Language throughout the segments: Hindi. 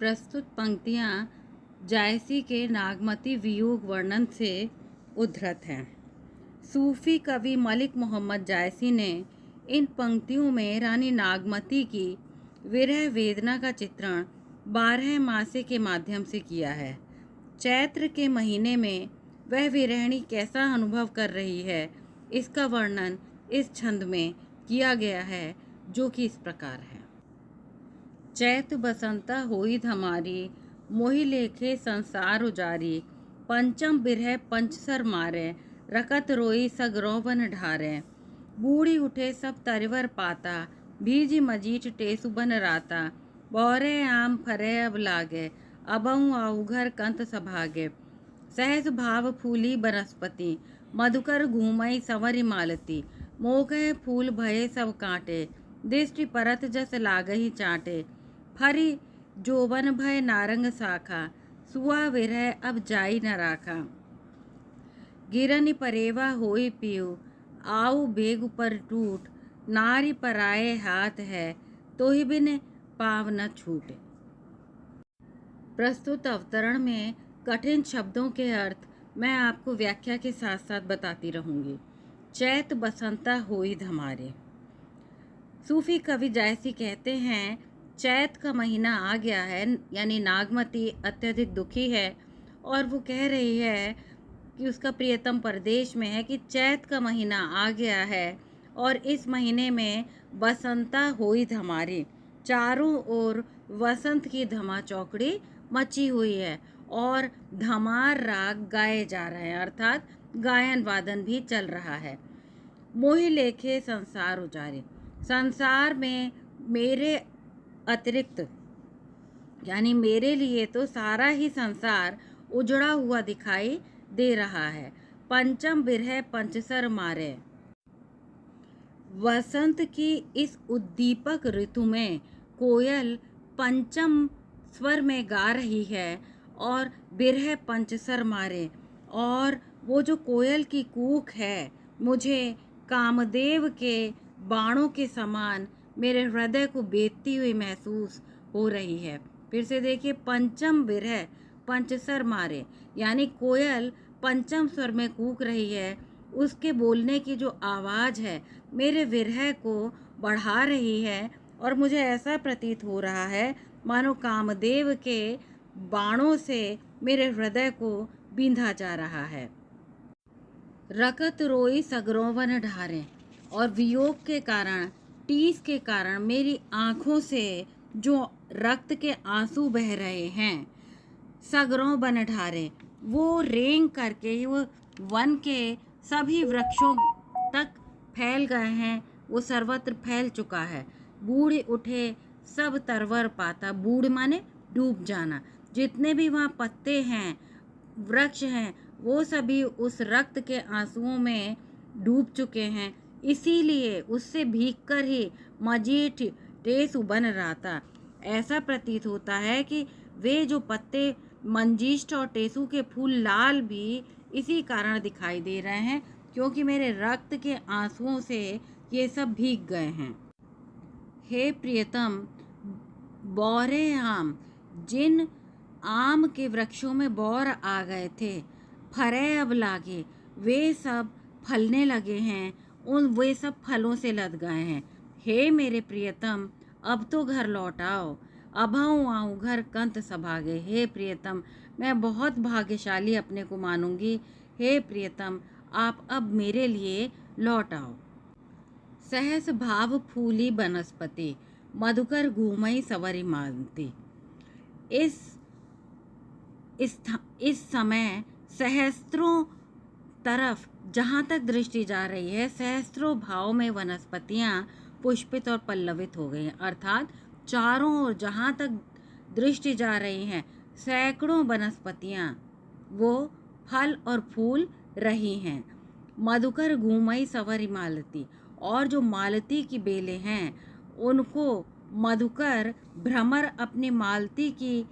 प्रस्तुत पंक्तियाँ जायसी के नागमती वियोग वर्णन से उद्धृत हैं। सूफी कवि मलिक मोहम्मद जायसी ने इन पंक्तियों में रानी नागमती की विरह वेदना का चित्रण 12 मासे के माध्यम से किया है। चैत्र के महीने में वह विरहिणी कैसा अनुभव कर रही है, इसका वर्णन इस छंद में किया गया है, जो कि इस प्रकार है। चैत बसंता होई धमारी, मोहि लेखे संसार उजारी। पंचम बिरह पंचसर मारे, रकत रोई सगरोवन ढारे। बूढ़ी उठे सब तरिवर पाता, भीजी मजीठ टेसु बन राता। बौरे आम फरे अब लागे, अबहु आउघर कंत सभागे। सहज भाव फूली बनस्पति, मधुकर घूमई संवरी मालती। मोगह फूल भये सब कांटे, दृष्टि परत जस लागही चाटे। फरी जोबन भय नारंग शाखा, सुआ विरह अब जाई न राखा। गिरनि परेवा होई पियु, आऊ बेग पर टूट। नारी पराए हाथ है, तोहि बिन पाव न छूटे। प्रस्तुत अवतरण में कठिन शब्दों के अर्थ मैं आपको व्याख्या के साथ साथ बताती रहूंगी। चैत बसंता होई धमारे। सूफी कवि जायसी कहते हैं, चैत का महीना आ गया है, यानी नागमती अत्यधिक दुखी है और वो कह रही है कि उसका प्रियतम परदेश में है कि चैत का महीना आ गया है और इस महीने में बसंता होई धमारी, चारों ओर वसंत की धमा चौकड़ी मची हुई है और धमार राग गाए जा रहे हैं, अर्थात गायन वादन भी चल रहा है। मोहि लेखे संसार उजारे, संसार में मेरे अतिरिक्त यानी मेरे लिए तो सारा ही संसार उजड़ा हुआ दिखाई दे रहा है। पंचम बिरह पंचसर मारे, वसंत की इस उद्दीपक ऋतु में कोयल पंचम स्वर में गा रही है और बिरह पंचसर मारे, और वो जो कोयल की कूक है मुझे कामदेव के बाणों के समान मेरे हृदय को बेधती हुई महसूस हो रही है। फिर से देखिए, पंचम बिरह पंचसर मारे, यानी कोयल पंचम स्वर में कूक रही है। उसके बोलने की जो आवाज़ है मेरे विरह को बढ़ा रही है और मुझे ऐसा प्रतीत हो रहा है मानो कामदेव के बाणों से मेरे हृदय को बींधा जा रहा है। रकत रोई सगरोवन ढारे, और वियोग के कारण, टीस के कारण मेरी आँखों से जो रक्त के आंसू बह रहे हैं, सगरों बन ढारे, वो रेंग करके वो वन के सभी वृक्षों तक फैल गए हैं, वो सर्वत्र फैल चुका है। बूढ़े उठे सब तरवर पाता, बूढ़ माने डूब जाना, जितने भी वहाँ पत्ते हैं, वृक्ष हैं, वो सभी उस रक्त के आंसुओं में डूब चुके हैं। इसीलिए उससे भीगकर ही मजीठ टेसु बन रहा था। ऐसा प्रतीत होता है कि वे जो पत्ते मंजीष्ठ और टेसु के फूल लाल भी इसी कारण दिखाई दे रहे हैं, क्योंकि मेरे रक्त के आंसुओं से ये सब भीग गए हैं। हे प्रियतम, बौरे आम, जिन आम के वृक्षों में बौर आ गए थे, फरे अब लागे, वे सब फलने लगे हैं, वे सब फलों से लद गए हैं। हे मेरे प्रियतम, अब तो घर लौट आओ, अबहु आऊँ घर कंत सभागे। हे प्रियतम, मैं बहुत भाग्यशाली अपने को मानूंगी। हे प्रियतम, आप अब मेरे लिए लौट आओ। सहस भाव फूली बनस्पति, मधुकर घूमई सवरी मालती। इस समय सहस्त्रों तरफ जहाँ तक दृष्टि जा रही है, सहस्त्रों भाव में वनस्पतियाँ पुष्पित और पल्लवित हो गई हैं, अर्थात चारों ओर जहाँ तक दृष्टि जा रही हैं, सैकड़ों वनस्पतियाँ वो फल और फूल रही हैं। मधुकर घूमई सवरी मालती, और जो मालती की बेलें हैं उनको मधुकर भ्रमर अपनी मालती की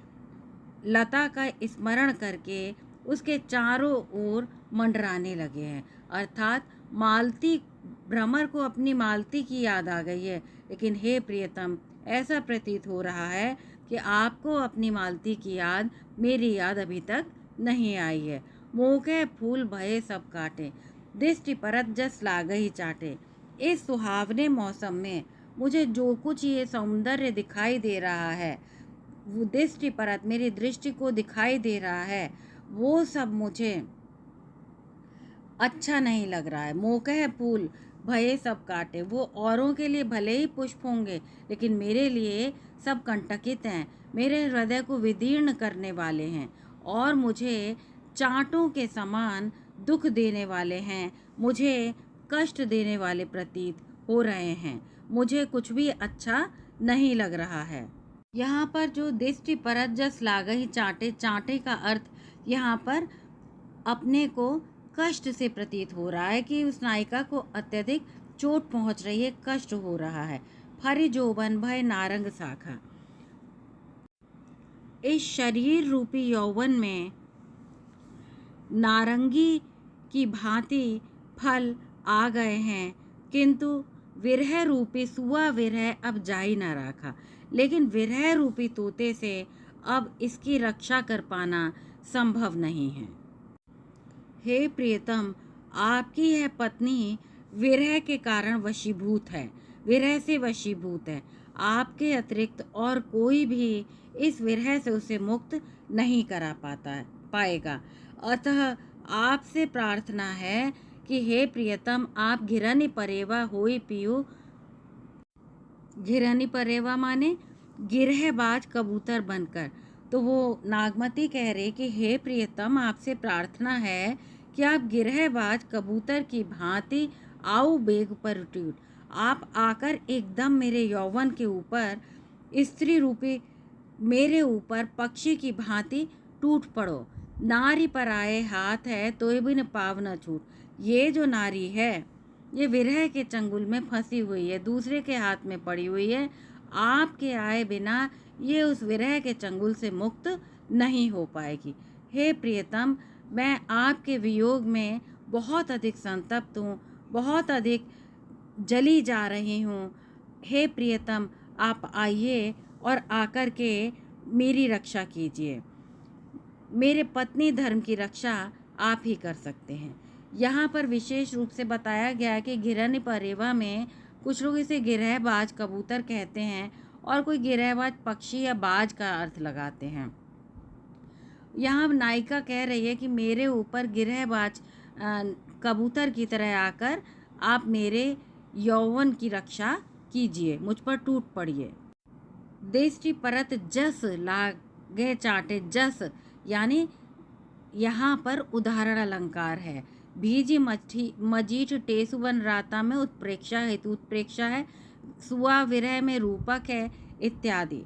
लता का स्मरण करके उसके चारों ओर मंडराने लगे हैं, अर्थात मालती, भ्रमर को अपनी मालती की याद आ गई है। लेकिन हे प्रियतम, ऐसा प्रतीत हो रहा है कि आपको अपनी मालती की याद मेरी याद अभी तक नहीं आई है। मोके फूल भये सब काटे, दृष्टि परत जस लागहि चाटे। इस सुहावने मौसम में मुझे जो कुछ ये सौंदर्य दिखाई दे रहा है, वो दृष्टि परत मेरी दृष्टि को दिखाई दे रहा है, वो सब मुझे अच्छा नहीं लग रहा है। मोकह फूल भये सब काटे, वो औरों के लिए भले ही पुष्प होंगे, लेकिन मेरे लिए सब कंटकित हैं, मेरे हृदय को विदीर्ण करने वाले हैं और मुझे चांटों के समान दुख देने वाले हैं, मुझे कष्ट देने वाले प्रतीत हो रहे हैं। मुझे कुछ भी अच्छा नहीं लग रहा है। यहाँ पर जो दृष्टि परत जस लागहि चाटे, चाटे का अर्थ यहाँ पर अपने को कष्ट से प्रतीत हो रहा है कि उस नायिका को अत्यधिक चोट पहुंच रही है, कष्ट हो रहा है। फरि जोबन भय नारंग शाखा, इस शरीर रूपी यौवन में नारंगी की भांति फल आ गए हैं, किंतु विरह रूपी सुआ विरह अब जा ही न रखा। लेकिन विरह रूपी तोते से अब इसकी रक्षा कर पाना संभव नहीं है। हे प्रियतम, आपकी यह पत्नी विरह के कारण वशीभूत है, विरह से वशीभूत है। आपके अतिरिक्त और कोई भी इस विरह से उसे मुक्त नहीं करा पाएगा। अतः आपसे प्रार्थना है कि हे प्रियतम, आप घिरनि परेवा होई पियो। घिरनि परेवा माने गिरहबाज कबूतर बनकर। तो वो नागमती कह रही कि हे प्रियतम, आपसे प्रार्थना है कि आप गिरहबाज कबूतर की भांति आओ बेग पर उठ। आप आकर एकदम मेरे यौवन के ऊपर, स्त्री रूपी मेरे ऊपर पक्षी की भांति टूट पड़ो। नारी पर आए हाथ है तो भी न पाव न छूट। ये जो नारी है, ये विरह के चंगुल में फंसी हुई है, दूसरे के हाथ में पड़ी हुई है। आपके आए बिना ये उस विरह के चंगुल से मुक्त नहीं हो पाएगी। हे प्रियतम, मैं आपके वियोग में बहुत अधिक संतप्त हूँ, बहुत अधिक जली जा रही हूँ। हे प्रियतम, आप आइए और आकर के मेरी रक्षा कीजिए। मेरे पत्नी धर्म की रक्षा आप ही कर सकते हैं। यहाँ पर विशेष रूप से बताया गया है कि घिरनि परेवा में कुछ लोग इसे गिरहबाज कबूतर कहते हैं और कोई गिरहबाज पक्षी या बाज का अर्थ लगाते हैं। यहाँ नायिका कह रही है कि मेरे ऊपर गिरहबाज कबूतर की तरह आकर आप मेरे यौवन की रक्षा कीजिए, मुझ पर टूट पड़िए। दृष्टि परत जस लागे चाटे, जस यानी यहाँ पर उदाहरण अलंकार है। भीजी मजीठ टेसुवन राता में उत्प्रेक्षा हेतु उत्प्रेक्षा है, सुआ विरह में रूपक है इत्यादि।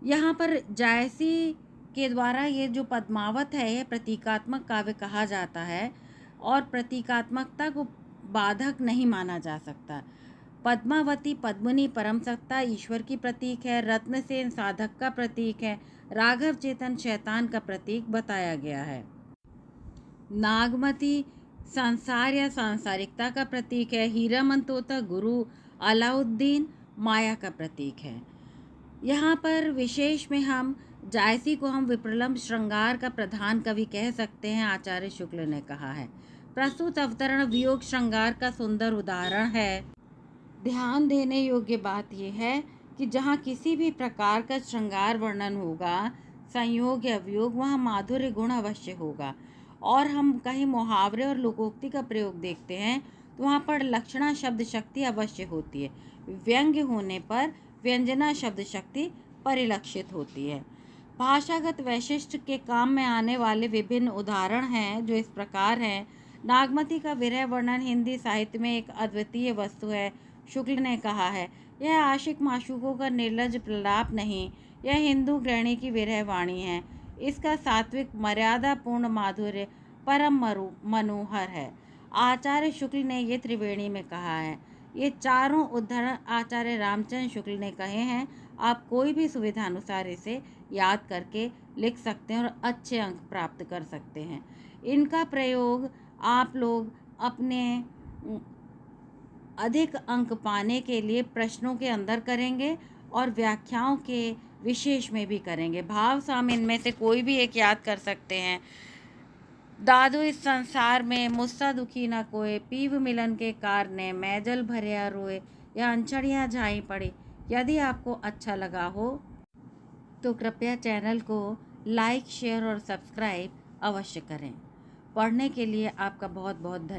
यहाँ पर जायसी के द्वारा ये जो पद्मावत है, ये प्रतीकात्मक काव्य कहा जाता है और प्रतीकात्मकता को बाधक नहीं माना जा सकता। पद्मावती पद्मिनी परम सत्ता ईश्वर की प्रतीक है, रत्नसेन साधक का प्रतीक है, राघव चेतन शैतान का प्रतीक बताया गया है। नागमती संसार या सांसारिकता का प्रतीक है, हीरामन तोता गुरु अलाउद्दीन माया का प्रतीक है। यहाँ पर विशेष में हम जायसी को हम विप्रलंब श्रृंगार का प्रधान कवि कह सकते हैं, आचार्य शुक्ल ने कहा है। प्रस्तुत अवतरण वियोग श्रृंगार का सुंदर उदाहरण है। ध्यान देने योग्य बात यह है कि जहाँ किसी भी प्रकार का श्रृंगार वर्णन होगा, संयोग या वियोग, वहाँ माधुर्य गुण अवश्य होगा। और हम कहीं मुहावरे और लोकोक्ति का प्रयोग देखते हैं तो वहाँ पर लक्षणा शब्द शक्ति अवश्य होती है। व्यंग्य होने पर व्यंजना शब्द शक्ति परिलक्षित होती है। भाषागत वैशिष्ट के काम में आने वाले विभिन्न उदाहरण हैं जो इस प्रकार हैं। नागमती का विरह वर्णन हिंदी साहित्य में एक अद्वितीय वस्तु है। शुक्ल ने कहा है, यह आशिक माशूकों का निर्लज प्रलाप नहीं, यह हिंदू गृहिणी की विरह वाणी है। इसका सात्विक मर्यादापूर्ण माधुर्य परम मनोहर है। आचार्य शुक्ल ने ये त्रिवेणी में कहा है। ये चारों उद्धरण आचार्य रामचंद्र शुक्ल ने कहे हैं। आप कोई भी सुविधा अनुसार इसे याद करके लिख सकते हैं और अच्छे अंक प्राप्त कर सकते हैं। इनका प्रयोग आप लोग अपने अधिक अंक पाने के लिए प्रश्नों के अंदर करेंगे और व्याख्याओं के विशेष में भी करेंगे। भाव साम इनमें से कोई भी एक याद कर सकते हैं। दादू इस संसार में मुझसा दुखी न कोय, पीव मिलन के कारणे मैं जल भरिया रोए, या अंचड़ियाँ झाई पड़ी। यदि आपको अच्छा लगा हो तो कृपया चैनल को लाइक, शेयर और सब्सक्राइब अवश्य करें। पढ़ने के लिए आपका बहुत बहुत धन्यवाद।